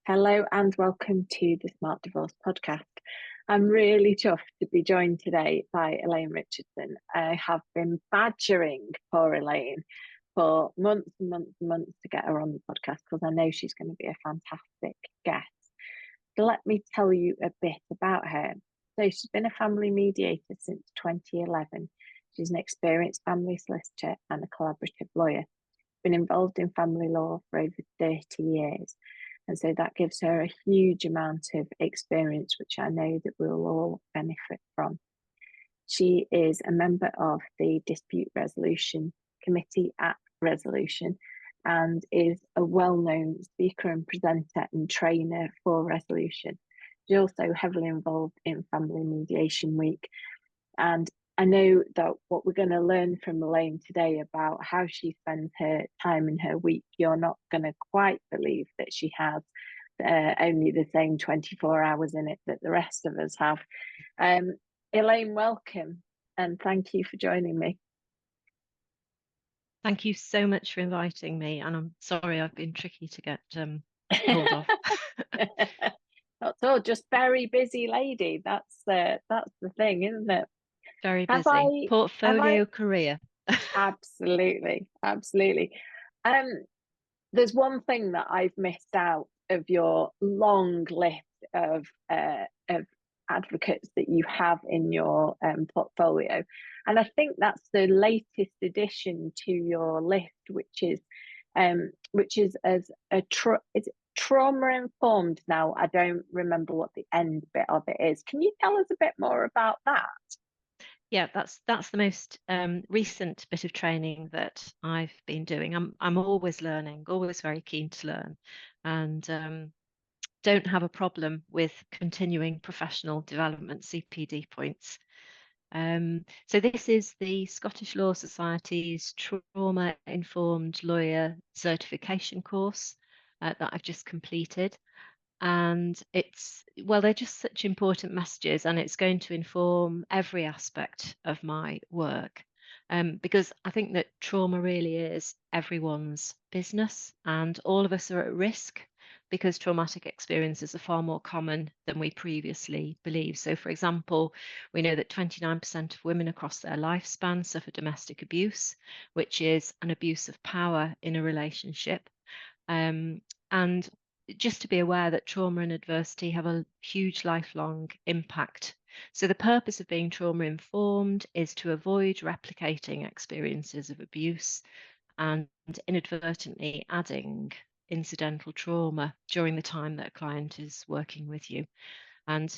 Hello and welcome to the Smart Divorce podcast. I'm really chuffed to be joined today by Elaine Richardson. I have been badgering poor Elaine for months and months and months to get her on the podcast because I know she's going to be a fantastic guest. So let me tell you a bit about her. So she's been a family mediator since 2011. She's an experienced family solicitor and a collaborative lawyer. Been involved in family law for over 30 years. And so that gives her a huge amount of experience, which I know that we'll all benefit from. She is a member of the Dispute Resolution Committee at Resolution and is a well-known speaker and presenter and trainer for Resolution. She's also heavily involved in Family Mediation Week. And I know that what we're going to learn from Elaine today about how she spends her time in her week, you're not going to quite believe that she has only the same 24 hours in it that the rest of us have. Elaine, welcome, and thank you for joining me. Thank you so much for inviting me, and I'm sorry I've been tricky to get hold of. That's all, just very busy lady. That's the thing, isn't it? Very busy. Portfolio career. Absolutely. There's one thing that I've missed out of your long list of advocates that you have in your portfolio, and I think that's the latest addition to your list, which is as a trauma informed. Now I don't remember what the end bit of it is. Can you tell us a bit more about that? Yeah, that's the most recent bit of training that I've been doing. I'm always learning, always very keen to learn, and don't have a problem with continuing professional development CPD points. So this is the Scottish Law Society's Trauma Informed Lawyer Certification course that I've just completed. And they're just such important messages, and it's going to inform every aspect of my work. Because I think that trauma really is everyone's business, and all of us are at risk because traumatic experiences are far more common than we previously believed. So, for example, we know that 29% of women across their lifespan suffer domestic abuse, which is an abuse of power in a relationship. And just to be aware that trauma and adversity have a huge lifelong impact. So the purpose of being trauma informed is to avoid replicating experiences of abuse and inadvertently adding incidental trauma during the time that a client is working with you. And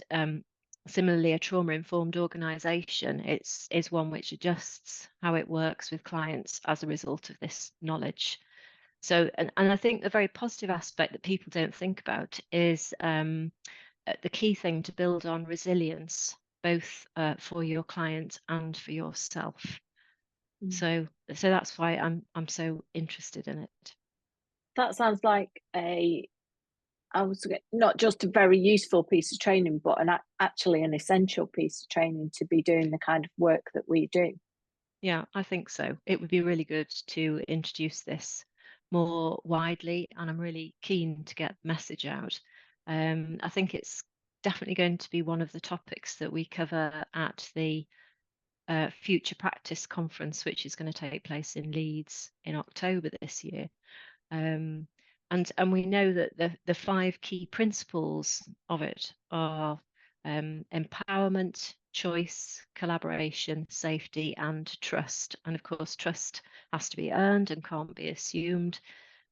similarly, a trauma-informed organisation is one which adjusts how it works with clients as a result of this knowledge. So, and I think the very positive aspect that people don't think about is the key thing to build on resilience, both for your client and for yourself. So that's why I'm so interested in it. That sounds like not just a very useful piece of training, but actually an essential piece of training to be doing the kind of work that we do. Yeah, I think so. It would be really good to introduce this more widely, and I'm really keen to get the message out. I think it's definitely going to be one of the topics that we cover at the Future Practice Conference, which is going to take place in Leeds in October this year. And we know that the 5 key principles of it are empowerment, choice, collaboration, safety, and trust. And of course, trust has to be earned and can't be assumed.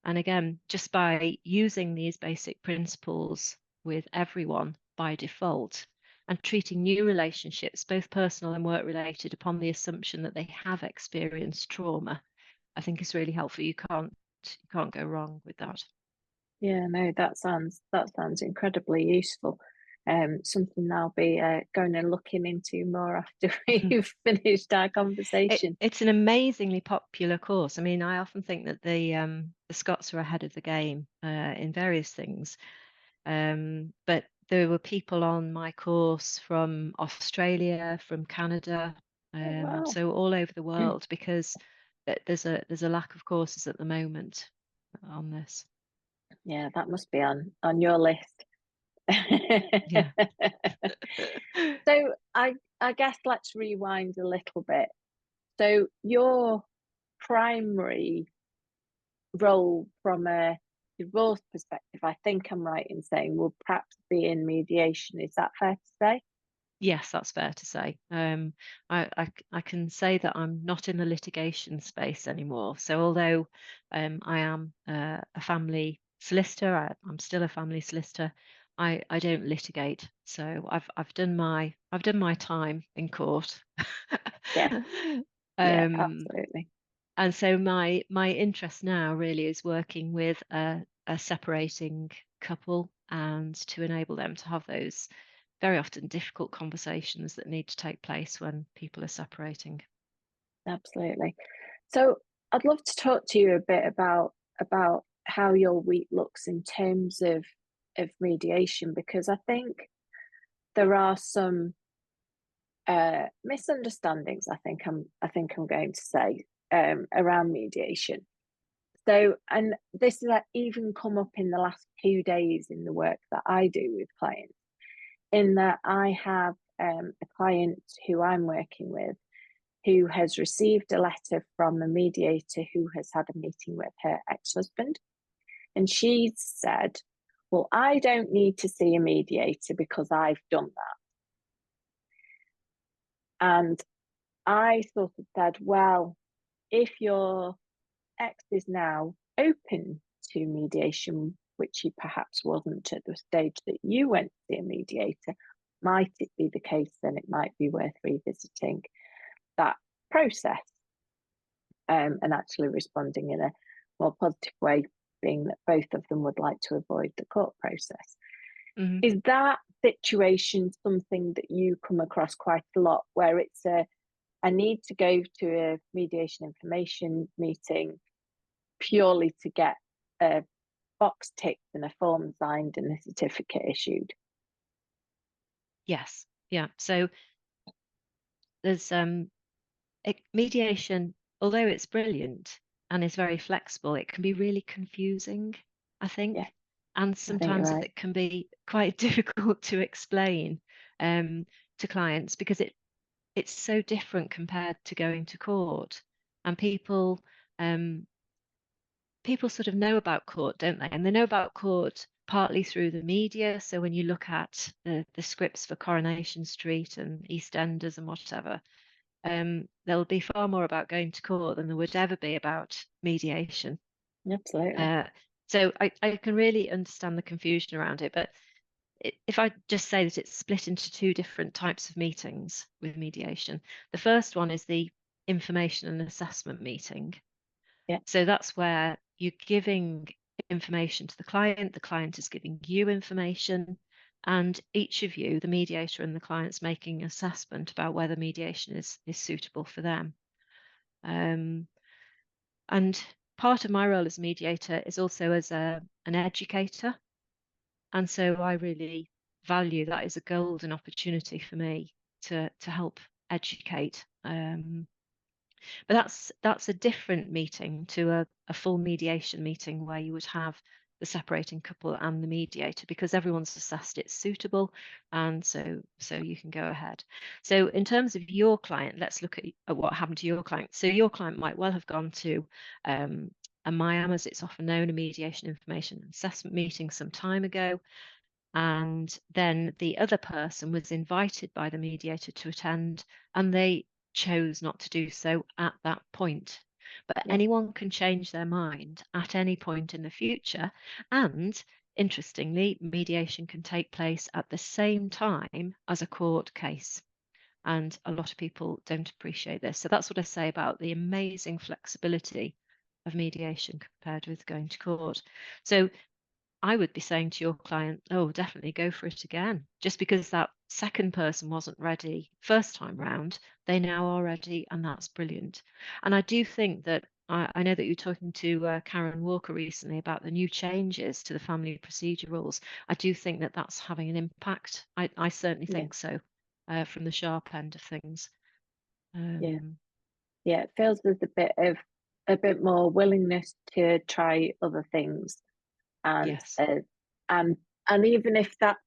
And again, just by using these basic principles with everyone by default and treating new relationships, both personal and work related, upon the assumption that they have experienced trauma, I think is really helpful. You can't go wrong with that. Yeah, no, that sounds incredibly useful. Something I'll be going and looking into more after we've finished our conversation. It's an amazingly popular course. I mean, I often think that the Scots are ahead of the game in various things. But there were people on my course from Australia, from Canada, Wow. so all over the world, because there's a lack of courses at the moment on this. Yeah, that must be on your list. Yeah. So I guess let's rewind a little bit. So your primary role from a divorce perspective, I think I'm right in saying, will perhaps be in mediation. Is that fair to say? Yes, that's fair to say. I can say that I'm not in the litigation space anymore. So although I am a family solicitor, I'm still a family solicitor. I don't litigate. So I've done my time in court. Yeah, yeah, um, absolutely. and so my interest now really is working with a separating couple and to enable them to have those very often difficult conversations that need to take place when people are separating. Absolutely. So I'd love to talk to you a bit about how your week looks in terms of mediation, because I think there are some misunderstandings. I think I'm going to say around mediation. So, and this has even come up in the last 2 days in the work that I do with clients. In that I have a client who I'm working with who has received a letter from a mediator who has had a meeting with her ex-husband. And she said, well, I don't need to see a mediator because I've done that. And I sort of said, well, if your ex is now open to mediation, which he perhaps wasn't at the stage that you went to see a mediator, might it be the case then it might be worth revisiting that process and actually responding in a more positive way, being that both of them would like to avoid the court process. Mhm. Is that situation something that you come across quite a lot, where it's I need to go to a mediation information meeting purely to get a box ticked and a form signed and a certificate issued? Yes, yeah. So there's mediation, although it's brilliant and is very flexible, it can be really confusing, I Yeah, think. And I think you're sometimes right. it can be quite difficult to explain um, to clients because it's so different compared to going to court. And um, people sort of know about court, don't they? And they know about court partly through the media. So when you look at the scripts for Coronation Street and EastEnders and whatever, there'll be far more about going to court than there would ever be about mediation. Absolutely. Uh, so I can really understand the confusion around it. But if I just say that it's split into two different types of meetings with mediation, the first one is the information and assessment meeting. Yeah, So that's where you're giving information to the client is giving you information, and each of you, the mediator and the client's making an assessment about whether mediation is suitable for them. Um, and part of my role as mediator is also as an educator. And so I really value that as a golden opportunity for me to help educate. But that's a different meeting to a full mediation meeting where you would have the separating couple and the mediator because everyone's assessed it's suitable, and so you can go ahead. So in terms of your client, let's look at what happened to your client. So your client might well have gone to a MIAM, as it's often known, a mediation information assessment meeting some time ago, and then the other person was invited by the mediator to attend, and they chose not to do so at that point. But yeah, anyone can change their mind at any point in the future. And interestingly, mediation can take place at the same time as a court case. And a lot of people don't appreciate this. So that's what I say about the amazing flexibility of mediation compared with going to court. So I would be saying to your client, oh, definitely go for it again. Just because that second person wasn't ready first time round, they now are ready, and that's brilliant. And I do think that I know that you're talking to Karen Walker recently about the new changes to the family procedure rules. I do think that that's having an impact. I certainly yeah, think so, from the sharp end of things. yeah. Um, Yeah, it feels there's a bit more willingness to try other things and Yes. and and even if that's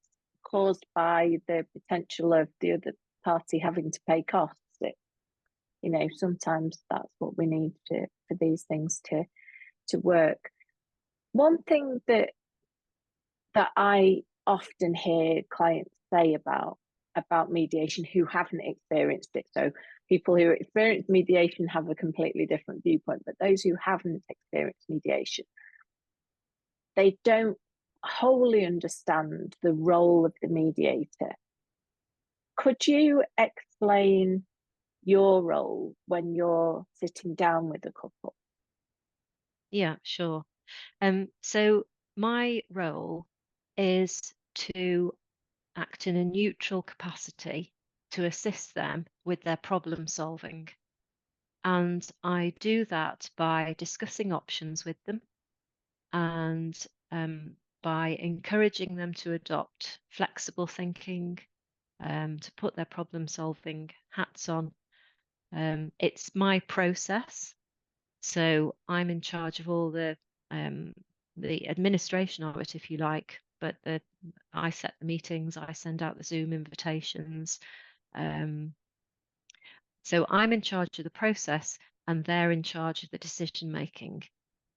caused by the potential of the other party having to pay costs, sometimes that's what we need for these things to work. One thing that I often hear clients say about mediation who haven't experienced it. So people who experience mediation have a completely different viewpoint, but those who haven't experienced mediation, they don't wholly understand the role of the mediator. Could you explain your role when you're sitting down with a couple? Yeah, sure. So my role is to act in a neutral capacity to assist them with their problem solving. And I do that by discussing options with them and by encouraging them to adopt flexible thinking, to put their problem solving hats on. It's my process. So I'm in charge of all the administration of it, if you like, but I set the meetings, I send out the Zoom invitations. So I'm in charge of the process and they're in charge of the decision making.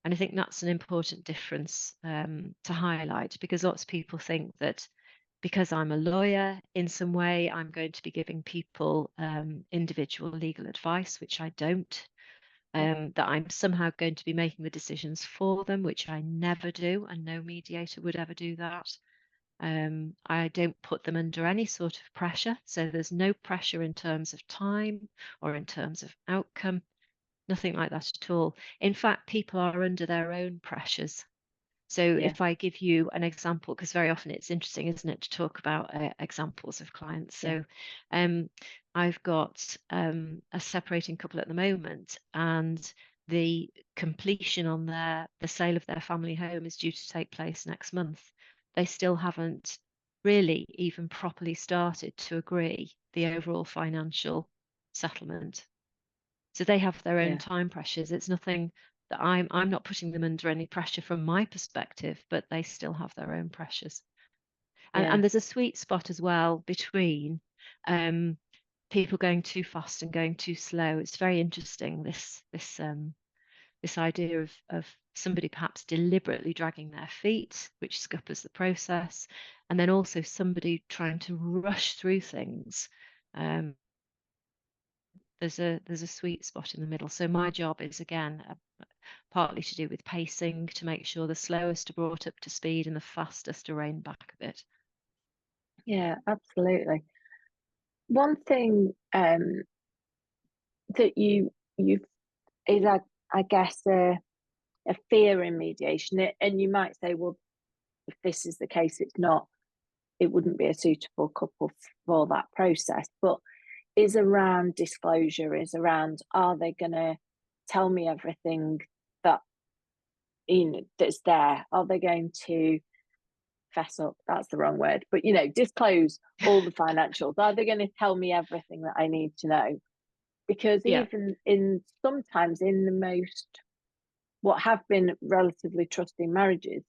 And I think that's an important difference to highlight, because lots of people think that because I'm a lawyer in some way, I'm going to be giving people individual legal advice, which I don't. That I'm somehow going to be making the decisions for them, which I never do, and no mediator would ever do that. I don't put them under any sort of pressure. So there's no pressure in terms of time or in terms of outcome, nothing like that at all. In fact, people are under their own pressures. So Yeah, if I give you an example, because very often it's interesting, isn't it, to talk about examples of clients. yeah, So I've got a separating couple at the moment, and the completion on the sale of their family home is due to take place next month. They still haven't really even properly started to agree the overall financial settlement. So they have their own yeah, time pressures. It's nothing that I'm not putting them under any pressure from my perspective, but they still have their own pressures. yeah, And there's a sweet spot as well between people going too fast and going too slow. It's very interesting, this idea of somebody perhaps deliberately dragging their feet, which scuppers the process, and then also somebody trying to rush through things. Um, there's a sweet spot in the middle. So my job is again partly to do with pacing, to make sure the slowest are brought up to speed and the fastest are reined back a bit. yeah, absolutely. One thing that you is I guess a fear in mediation, and you might say, well, if this is the case, it wouldn't be a suitable couple for that process, but is around disclosure, is around, are they going to tell me everything that that's there? Are they going to fess up? That's the wrong word, but disclose all the financials. Are they going to tell me everything that I need to know? Because Yeah, even sometimes in the most what have been relatively trusting marriages,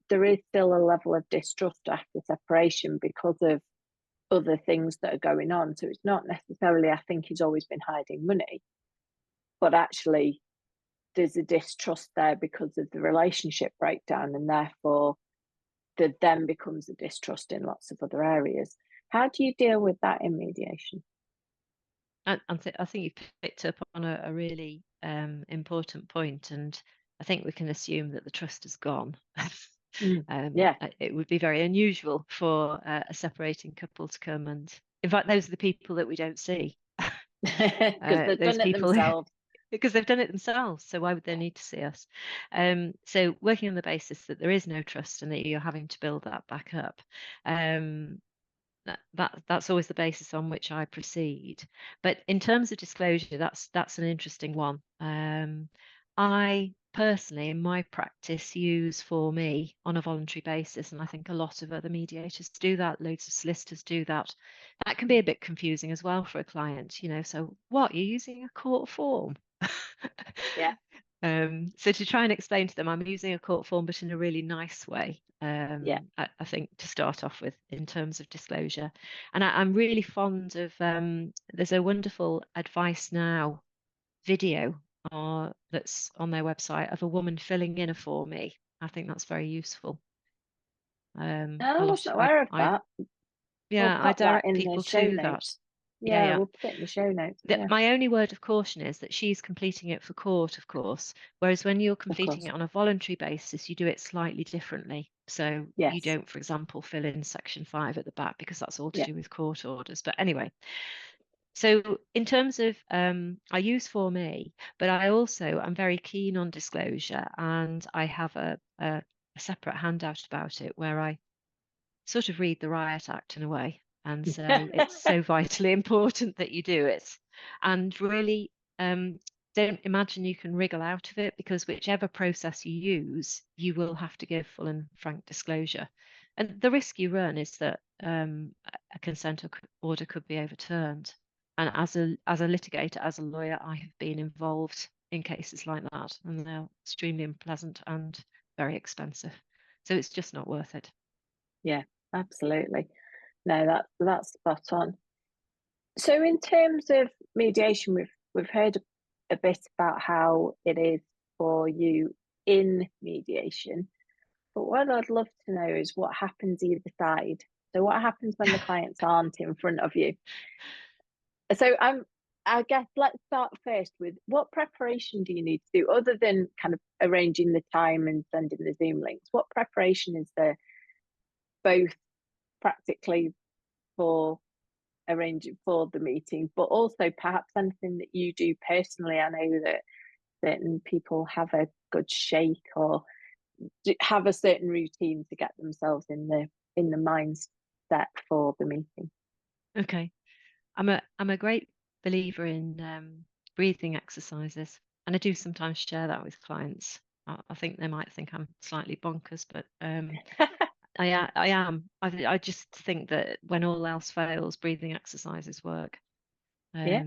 there is still a level of distrust after separation because of other things that are going on. So it's not necessarily, I think, he's always been hiding money, but actually there's a distrust there because of the relationship breakdown, and therefore there then becomes a distrust in lots of other areas. How do you deal with that in mediation? I think you've picked up on a really important point, and I think we can assume that the trust is gone. Yeah, It would be very unusual for a separating couple to come, and in fact, those are the people that we don't see. because they've Those done it people themselves. because they've done it themselves. So why would they need to see us? So working on the basis that there is no trust and that you're having to build that back up. That's always the basis on which I proceed. But in terms of disclosure, that's an interesting one. I personally, in my practice, use For Me on a voluntary basis, and I think a lot of other mediators do that. Loads of solicitors do that. That can be a bit confusing as well for a client, So what? You're using a court form? Yeah, So to try and explain to them, I'm using a court form, but in a really nice way. Yeah. I think to start off with in terms of disclosure. And I'm really fond of, there's a wonderful Advice Now video that's on their website of a woman filling in a for me. I think that's very useful. I I love wasn't aware of that. We'll yeah, I pop that direct in the people show to that. notes. Yeah, Yeah, yeah. we'll put it in the show notes. Yeah, My only word of caution is that she's completing it for court, of course, whereas when you're of completing course. it on a voluntary basis, you do it slightly differently. So you Yes. don't, for example, fill in section 5 at the back because that's all to Yeah. do with court orders. But anyway, so in terms of I use Form E, but I also am very keen on disclosure, and I have a separate handout about it where I sort of read the Riot Act in a way. And so it's so vitally important that you do it. And really, don't imagine you can wriggle out of it, because whichever process you use, you will have to give full and frank disclosure. And the risk you run is that a consent order could be overturned. And as a litigator, as a lawyer, I have been involved in cases like that, and they're extremely unpleasant and very expensive. So it's just not worth it. Yeah, absolutely. No, that's spot on. So in terms of mediation, we've heard a bit about how it is for you in mediation, but what I'd love to know is what happens either side. So what happens when the clients aren't in front of you? So I guess let's start first with what preparation do you need to do other than kind of arranging the time and sending the Zoom links? What preparation is there both practically for arranging for the meeting, but also perhaps something that you do personally? I know that certain people have a good shake or have a certain routine to get themselves in the mindset for the meeting. Okay. I'm a great believer in breathing exercises, and I do sometimes share that with clients. I think they might think I'm slightly bonkers, but I am. I just think that when all else fails, breathing exercises work. Yeah,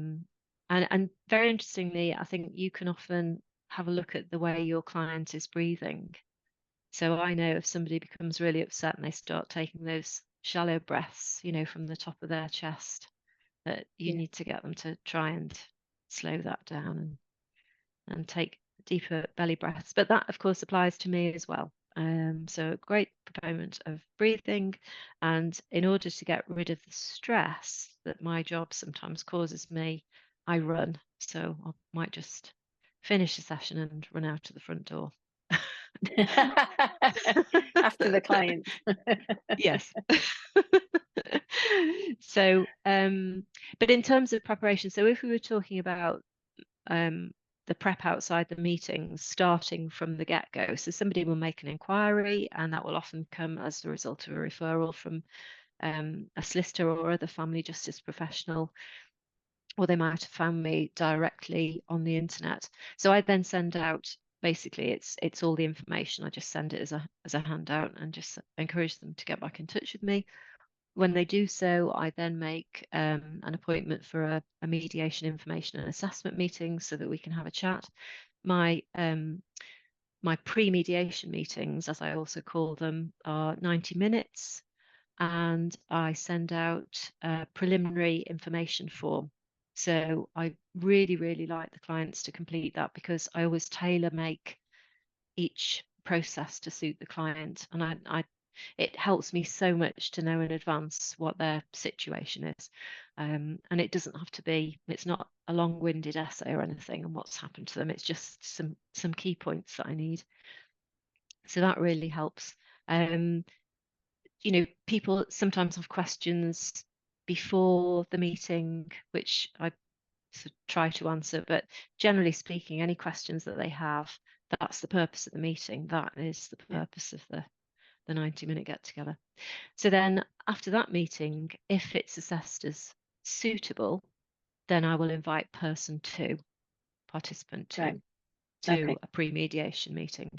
And very interestingly, I think you can often have a look at the way your client is breathing. So I know if somebody becomes really upset and they start taking those shallow breaths, from the top of their chest, that you yeah. need to get them to try and slow that down and take deeper belly breaths. But that, of course, applies to me as well. So a great proponent of breathing. And in order to get rid of the stress that my job sometimes causes me, I run. So I might just finish a session and run out to the front door. After the client. Yes. So, but in terms of preparation, so if we were talking about the prep outside the meetings, starting from the get-go, so somebody will make an inquiry, and that will often come as the result of a referral from a solicitor or other family justice professional, or they might have found me directly on the internet. So I then send out, basically it's all the information. I just send it as a handout and just encourage them to get back in touch with me. When they do so, I then make an appointment for a mediation information and assessment meeting so that we can have a chat. My pre-mediation meetings, as I also call them, are 90 minutes, and I send out a preliminary information form. So I really, really like the clients to complete that, because I always tailor make each process to suit the client, and it helps me so much to know in advance what their situation is. And it doesn't have to be, it's not a long-winded essay or anything on what's happened to them. It's just some key points that I need. So that really helps. People sometimes have questions before the meeting, which I sort of try to answer, but generally speaking, any questions that they have, that's the purpose of the meeting. That is the Yeah. purpose of the 90-minute get together. So then after that meeting, if it's assessed as suitable, then I will invite person 2, participant 2, Right. to Okay. a pre-mediation meeting.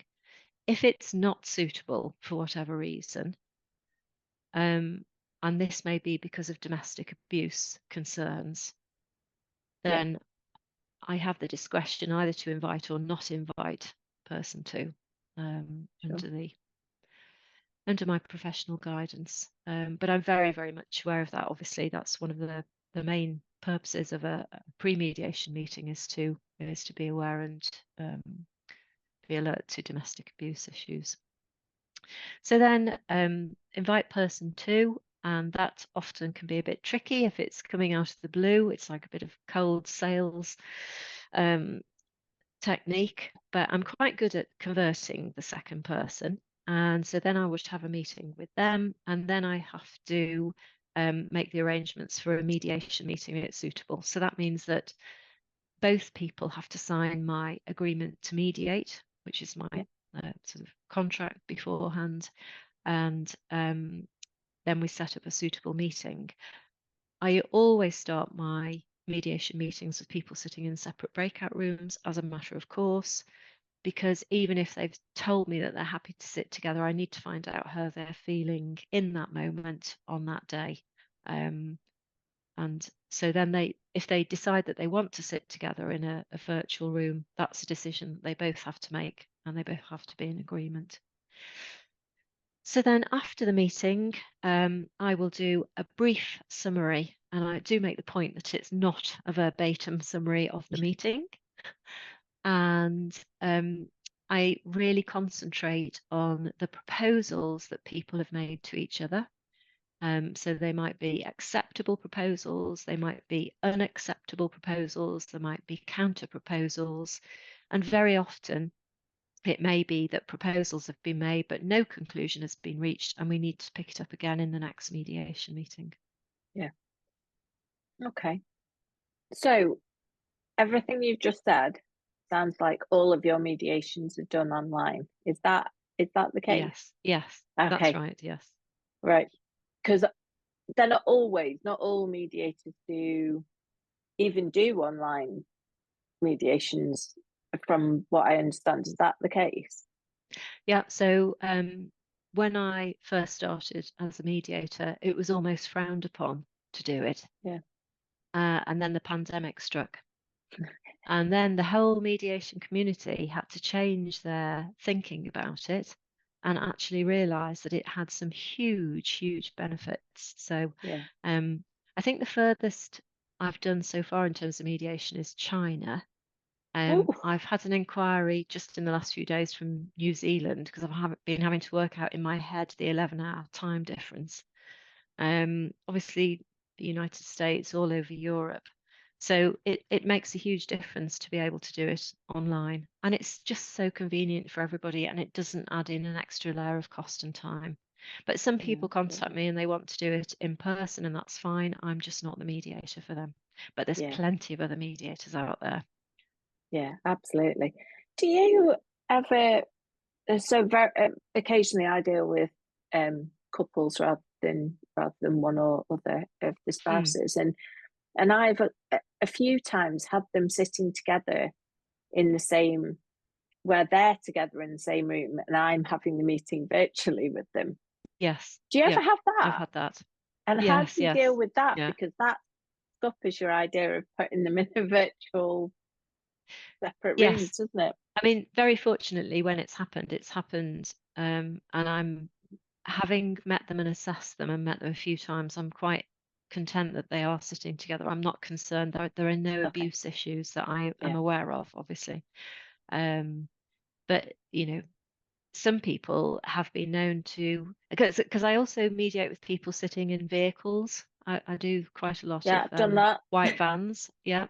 If it's not suitable for whatever reason, and this may be because of domestic abuse concerns, Yeah. then I have the discretion either to invite or not invite person two, Sure. under my professional guidance. But I'm very, very much aware of that. Obviously, that's one of the main purposes of a pre-mediation meeting is to be aware and be alert to domestic abuse issues. So then invite person two, and that often can be a bit tricky if it's coming out of the blue. It's like a bit of cold sales technique, but I'm quite good at converting the second person. And so then I would have a meeting with them, and then I have to make the arrangements for a mediation meeting that's suitable. So that means that both people have to sign my agreement to mediate, which is my sort of contract beforehand, and then we set up a suitable meeting. I always start my mediation meetings with people sitting in separate breakout rooms as a matter of course, because even if they've told me that they're happy to sit together, I need to find out how they're feeling in that moment on that day. And so then if they decide that they want to sit together in a virtual room, that's a decision that they both have to make, and they both have to be in agreement. So then after the meeting, I will do a brief summary, and I do make the point that it's not a verbatim summary of the meeting. And I really concentrate on the proposals that people have made to each other. So they might be acceptable proposals, they might be unacceptable proposals, there might be counter proposals, and very often it may be that proposals have been made, but no conclusion has been reached, and we need to pick it up again in the next mediation meeting. Yeah. Okay. So everything you've just said sounds like all of your mediations are done online. Is that the case? Yes, Okay. that's right. Yes. Right. Because they're not all mediators do online mediations, from what I understand. Is that the case? Yeah. So when I first started as a mediator, it was almost frowned upon to do it. Yeah. And then the pandemic struck. And then the whole mediation community had to change their thinking about it and actually realize that it had some huge, huge benefits. So Yeah. I think the furthest I've done so far in terms of mediation is China. Oh, I've had an inquiry just in the last few days from New Zealand because I've been having to work out in my head the 11-hour time difference. Obviously, the United States, all over Europe. So it makes a huge difference to be able to do it online. And it's just so convenient for everybody, and it doesn't add in an extra layer of cost and time. But some people contact me and they want to do it in person, and that's fine. I'm just not the mediator for them. But there's plenty of other mediators out there. Yeah, absolutely. Do you ever, so very occasionally I deal with couples rather than one or other of the spouses, and I've a few times had them sitting together in the same, where they're together in the same room and I'm having the meeting virtually with them. Yes. Do you ever have that? I've had that. And how do you deal with that? Yeah. Because that scuppers your idea of putting them in a virtual separate Yes. rooms, doesn't it? I mean, very fortunately, when it's happened. And I'm having met them and assessed them and met them a few times, I'm quite content that they are sitting together. I'm not concerned. There are no abuse issues that I am aware of, obviously. But, some people have been known to, because I also mediate with people sitting in vehicles. I do quite a lot of I've done that. white vans. Yeah.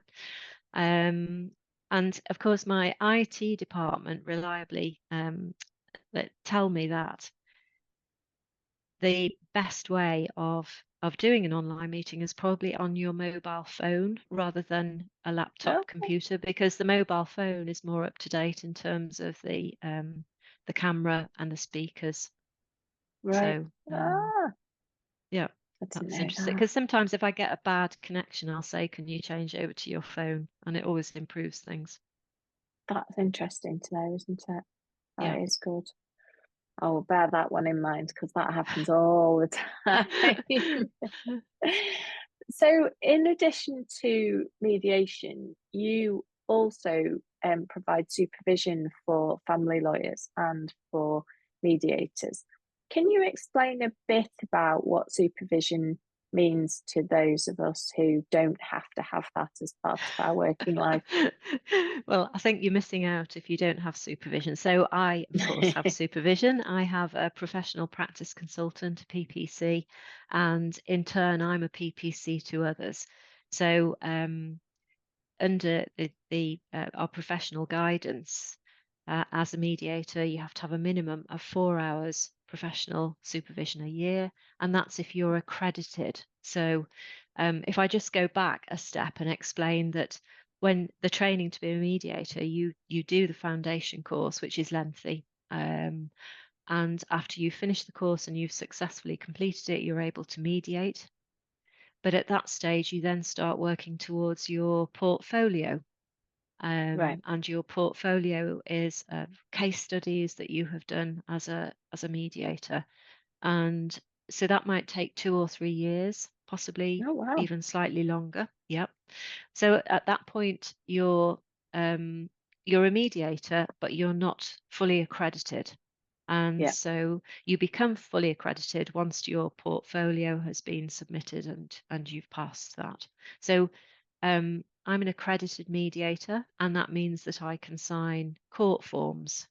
And of course, my IT department reliably that tell me that the best way of doing an online meeting is probably on your mobile phone rather than a laptop computer, because the mobile phone is more up to date in terms of the camera and the speakers. Right. So yeah, that's interesting, because sometimes if I get a bad connection, I'll say, can you change over to your phone? And it always improves things. That's interesting to know, isn't it? That is good. I will bear that one in mind, because that happens all the time. So in addition to mediation, you also provide supervision for family lawyers and for mediators. Can you explain a bit about what supervision means to those of us who don't have to have that as part of our working life? Well, I think you're missing out if you don't have supervision. So I, of course, have supervision. I have a professional practice consultant, a PPC, and in turn, I'm a PPC to others. So under our professional guidance, as a mediator, you have to have a minimum of 4 hours professional supervision a year, and that's if you're accredited. So if I just go back a step and explain that when the training to be a mediator, you do the foundation course, which is lengthy. And after you finish the course and you've successfully completed it, you're able to mediate. But at that stage, you then start working towards your portfolio. Right. And your portfolio is case studies that you have done as a mediator. And so that might take 2 or 3 years, possibly Oh, wow. even slightly longer. Yep. So at that point, you're a mediator, but you're not fully accredited. And Yeah. so you become fully accredited once your portfolio has been submitted and you've passed that. So I'm an accredited mediator, and that means that I can sign court forms,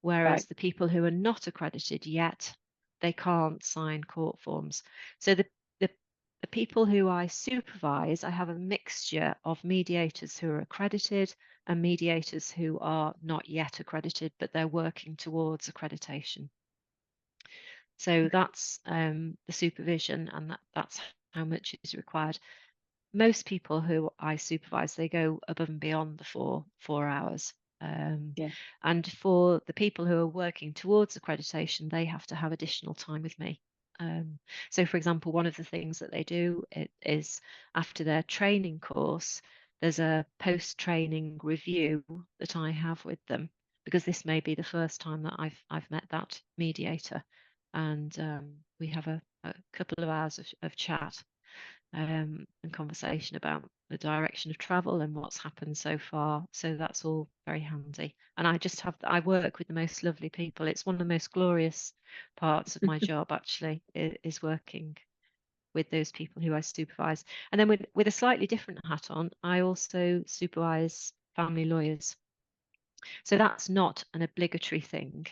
whereas Right. the people who are not accredited yet, they can't sign court forms. So the, the people who I supervise, I have a mixture of mediators who are accredited and mediators who are not yet accredited, but they're working towards accreditation. So that's the supervision, and that's how much is required. Most people who I supervise, they go above and beyond the 4 hours. Yeah. And for the people who are working towards accreditation, they have to have additional time with me. So, for example, one of the things that they do is after their training course, there's a post-training review that I have with them, because this may be the first time that I've met that mediator, and we have a couple of hours of chat and conversation about the direction of travel and what's happened so far. So that's all very handy. And I work with the most lovely people. It's one of the most glorious parts of my job, actually, is working with those people who I supervise. And then with a slightly different hat on, I also supervise family lawyers. So that's not an obligatory thing.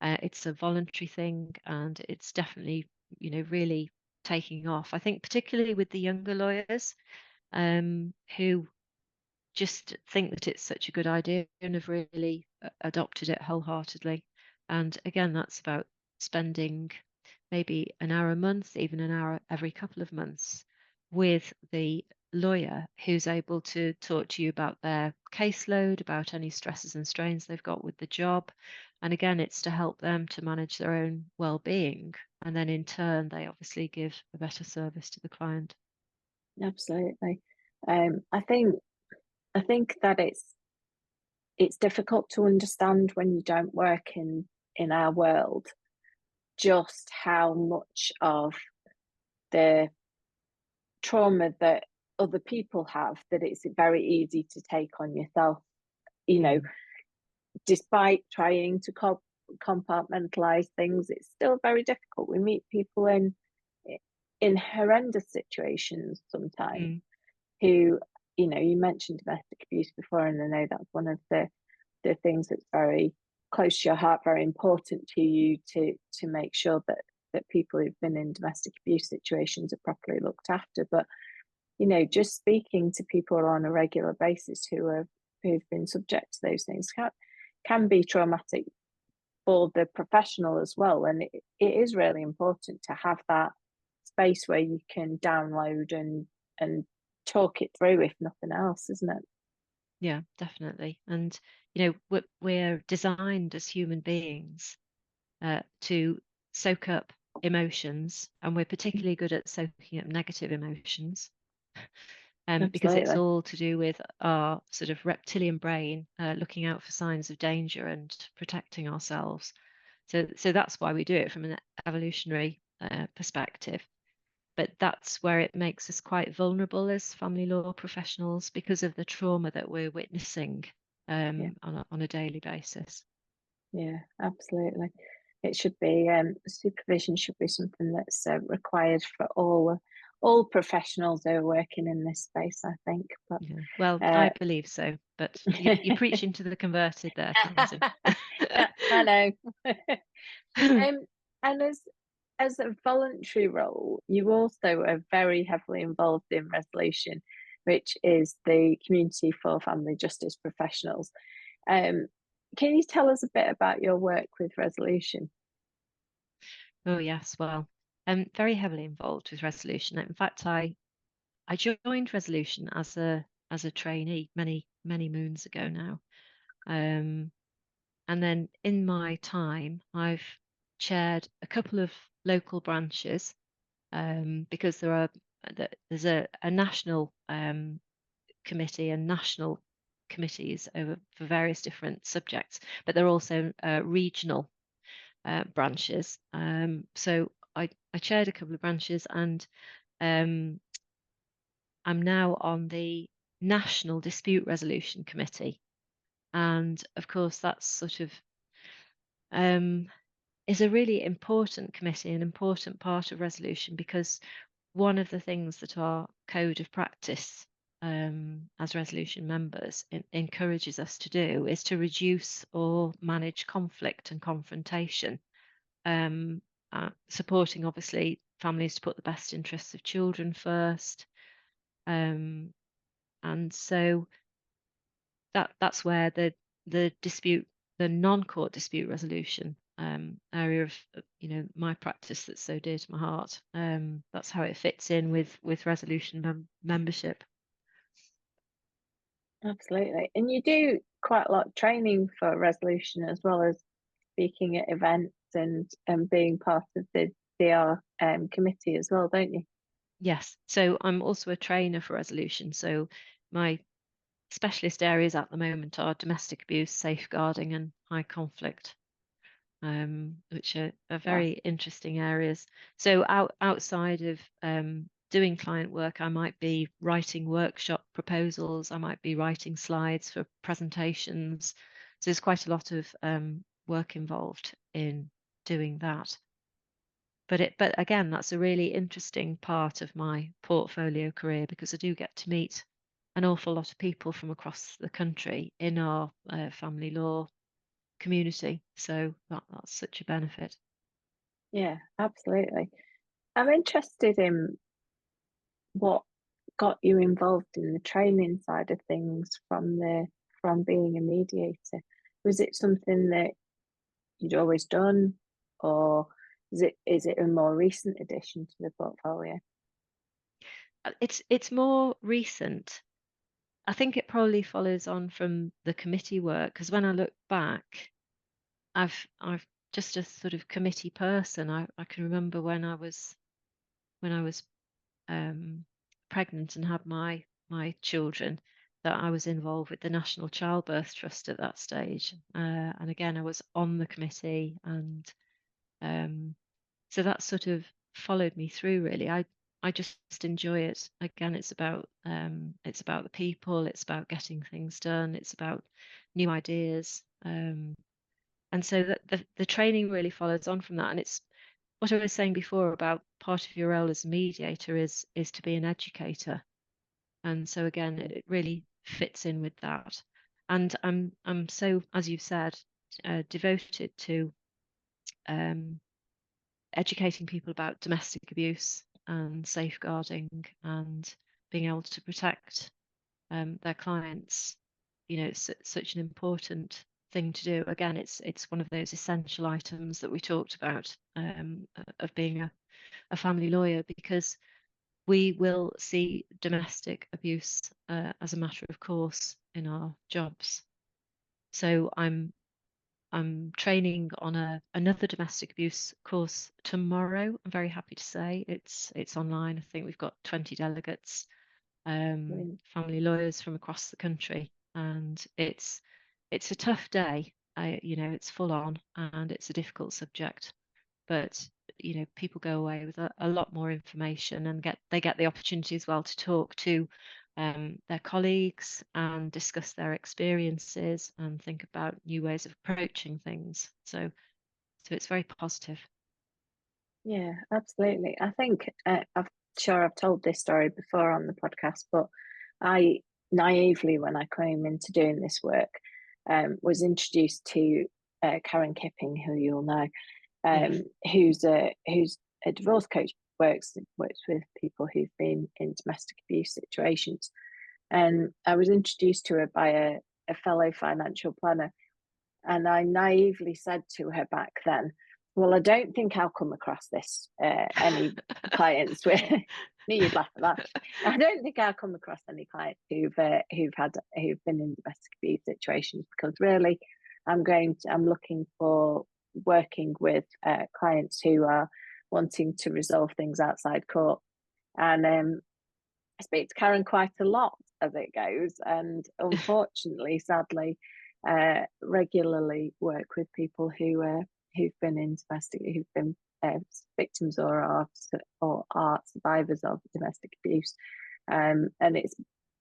It's a voluntary thing, and it's definitely, really taking off. I think particularly with the younger lawyers, who just think that it's such a good idea and have really adopted it wholeheartedly. And again, that's about spending maybe an hour a month, even an hour every couple of months with the lawyer who's able to talk to you about their caseload, about any stresses and strains they've got with the job. And again, it's to help them to manage their own well-being. And then in turn, they obviously give a better service to the client. Absolutely. I think that it's difficult to understand when you don't work in our world just how much of the trauma that other people have, that it's very easy to take on yourself, you know, Mm. despite trying to compartmentalize things. It's still very difficult. We meet people in horrendous situations sometimes Mm. who, you mentioned domestic abuse before, and I know that's one of the things that's very close to your heart, very important to you, to make sure that people who've been in domestic abuse situations are properly looked after. But just speaking to people on a regular basis who've been subject to those things can be traumatic for the professional as well. And it is really important to have that space where you can download and talk it through, if nothing else, isn't it? Yeah, definitely. And we're designed as human beings to soak up emotions, and we're particularly good at soaking up negative emotions, because it's Absolutely. all to do with our sort of reptilian brain looking out for signs of danger and protecting ourselves. So that's why we do it from an evolutionary perspective. but that's where it makes us quite vulnerable as family law professionals because of the trauma that we're witnessing Yeah, on a daily basis. yeah, absolutely. It should be supervision should be something that's required for all professionals who are working in this space, I think. But Yeah, well, I uh, believe so, but you're preaching to the converted there, Tamsin. I know. Um, and as a voluntary role, you also are very heavily involved in Resolution, which is the community for family justice professionals. Um, can you tell us a bit about your work with Resolution? Oh yes, well, I'm very heavily involved with Resolution. In fact, I joined Resolution as a trainee many moons ago now. And then in my time, I've chaired a couple of local branches because there's a national committee and national committees for various different subjects, but there are also regional branches. So I chaired a couple of branches, and um, I'm now on the National Dispute Resolution Committee. And of course, that's sort of is a really important committee, an important part of resolution, because one of the things that our code of practice as resolution members encourages us to do is to reduce or manage conflict and confrontation, supporting obviously families to put the best interests of children first. And so that's where the dispute, the non-court dispute resolution area of my practice that's so dear to my heart. That's how it fits in with resolution membership. Absolutely. And you do quite a lot of training for Resolution as well as speaking at events and being part of the DR committee as well, don't you? Yes, so I'm also a trainer for resolution. So my specialist areas at the moment are domestic abuse, safeguarding, and high conflict. Which are Wow. very interesting areas. So outside of doing client work, I might be writing workshop proposals, I might be writing slides for presentations. So there's quite a lot of work involved in doing that. But again, that's a really interesting part of my portfolio career because I do get to meet an awful lot of people from across the country in our family law community. So that's such a benefit. Yeah, absolutely. I'm interested in what got you involved in the training side of things from being a mediator. Was it something that you'd always done, or is it a more recent addition to the portfolio? It's more recent. I think it probably follows on from the committee work because when I look back, I've just a sort of committee person. I can remember when I was um, pregnant and had my children that I was involved with the National Childbirth Trust at that stage. And again, I was on the committee, and um, so that sort of followed me through really. I just enjoy it. Again, it's about the people, it's about getting things done, it's about new ideas. And so that the training really follows on from that. And it's what I was saying before about part of your role as a mediator is to be an educator. And so again, it really fits in with that. And I'm so, as you've said, devoted to um, educating people about domestic abuse and safeguarding and being able to protect their clients. You know, it's such an important thing to do. Again, it's one of those essential items that we talked about of being a family lawyer because we will see domestic abuse as a matter of course in our jobs. So I'm training on another domestic abuse course tomorrow. I'm very happy to say it's online. I think we've got 20 delegates, Brilliant. family lawyers from across the country, and it's a tough day. It's full on and it's a difficult subject, but people go away with a lot more information, and they get the opportunity as well to talk to their colleagues and discuss their experiences and think about new ways of approaching things. So it's very positive. Yeah, absolutely. I think I've told this story before on the podcast, but I naively, when I came into doing this work, was introduced to Karen Kipping, who you'll know, Yes. who's a divorce coach, works with people who've been in domestic abuse situations. And I was introduced to her by a fellow financial planner, and I naively said to her back then, well, I don't think I'll come across this any clients with knew you'd laugh at that. I don't think I'll come across any clients who've been in domestic abuse situations, because really I'm looking for working with clients who are wanting to resolve things outside court. And I speak to Karen quite a lot as it goes, and unfortunately, sadly, regularly work with people who've been victims or are survivors of domestic abuse, and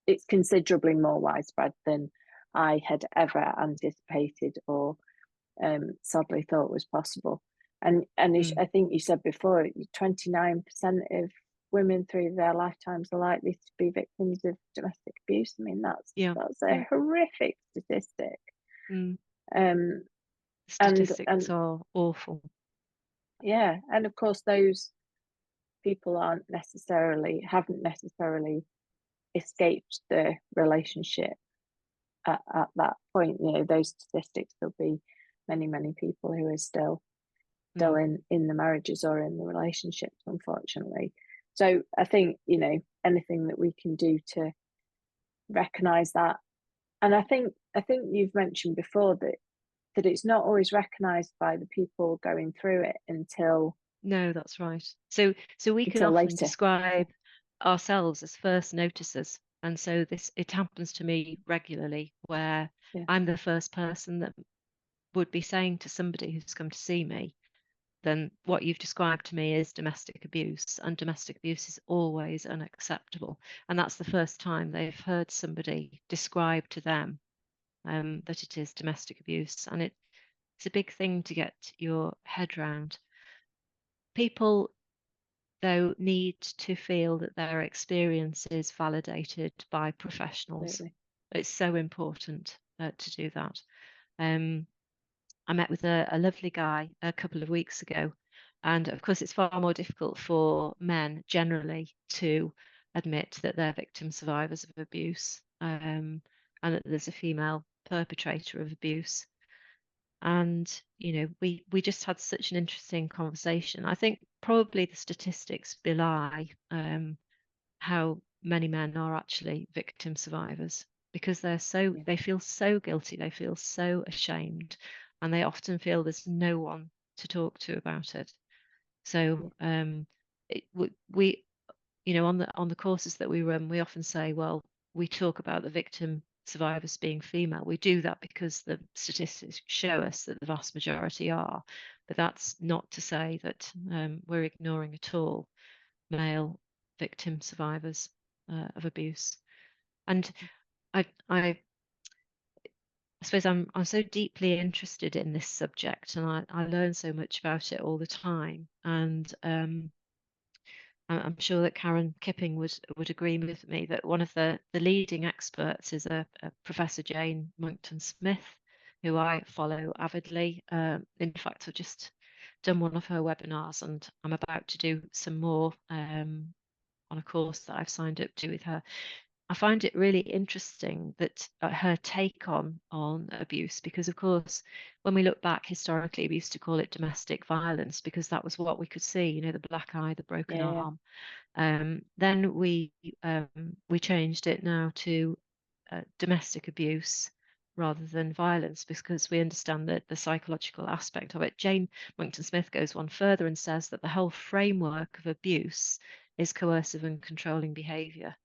it's considerably more widespread than I had ever anticipated or sadly thought was possible. And I think you said before, 29% of women through their lifetimes are likely to be victims of domestic abuse. I mean, that's a horrific statistic. Statistics are awful. Yeah, and of course those people haven't necessarily escaped the relationship at that point. Those statistics, there'll be many people who are still in the marriages or in the relationships, unfortunately. So I think anything that we can do to recognize that. And I think you've mentioned before that it's not always recognized by the people going through it until No, that's right. So we can often later describe ourselves as first noticers, and so it happens to me regularly where I'm the first person that would be saying to somebody who's come to see me, then what you've described to me is domestic abuse, and domestic abuse is always unacceptable. And that's the first time they've heard somebody describe to them that it is domestic abuse. And it's a big thing to get your head round. People, though, need to feel that their experience is validated by professionals. Absolutely. It's so important to do that. I met with a lovely guy a couple of weeks ago, and of course it's far more difficult for men generally to admit that they're victim survivors of abuse, and that there's a female perpetrator of abuse. And we just had such an interesting conversation. I think probably the statistics belie how many men are actually victim survivors, because they feel so guilty, they feel so ashamed, and they often feel there's no one to talk to about it. So we on the courses that we run, we often say, well, we talk about the victim survivors being female. We do that because the statistics show us that the vast majority are, but that's not to say that we're ignoring at all male victim survivors of abuse. And I suppose I'm so deeply interested in this subject, and I learn so much about it all the time. And I'm sure that Karen Kipping would agree with me that one of the leading experts is a Professor Jane Monckton Smith, who I follow avidly. In fact, I've just done one of her webinars, and I'm about to do some more on a course that I've signed up to with her. I find it really interesting that her take on abuse, because of course, when we look back historically, we used to call it domestic violence because that was what we could see, the black eye, the broken arm. Then we changed it now to domestic abuse rather than violence, because we understand that the psychological aspect of it. Jane Monckton Smith goes one further and says that the whole framework of abuse is coercive and controlling behaviour.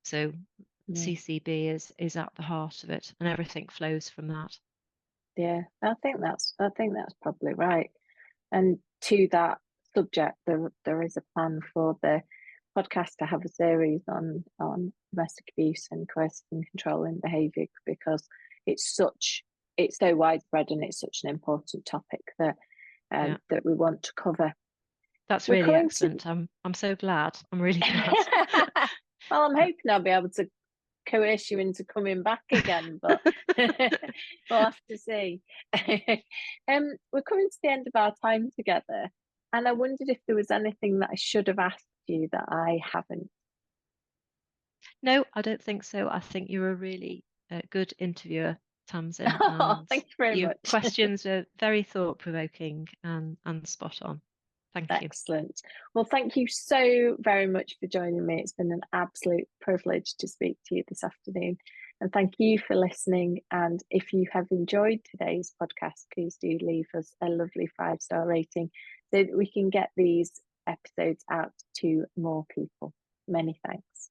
So CCB is at the heart of it, and everything flows from that. Yeah, I think that's probably right. And to that subject, there is a plan for the podcast to have a series on domestic abuse and coercive and controlling behaviour, because it's so widespread and it's such an important topic that that we want to cover. That's We're really coming excellent. I'm so glad. I'm really glad. Well, I'm hoping I'll be able to coerce you into coming back again, but we'll have to see. We're coming to the end of our time together, and I wondered if there was anything that I should have asked you that I haven't. No, I don't think so. I think you're a really good interviewer, Tamsin, Oh, and thank you very your much. questions are very thought-provoking and spot on. Thank you. Excellent. Well, thank you so very much for joining me. It's been an absolute privilege to speak to you this afternoon. And thank you for listening. And if you have enjoyed today's podcast, please do leave us a lovely 5-star rating so that we can get these episodes out to more people. Many thanks.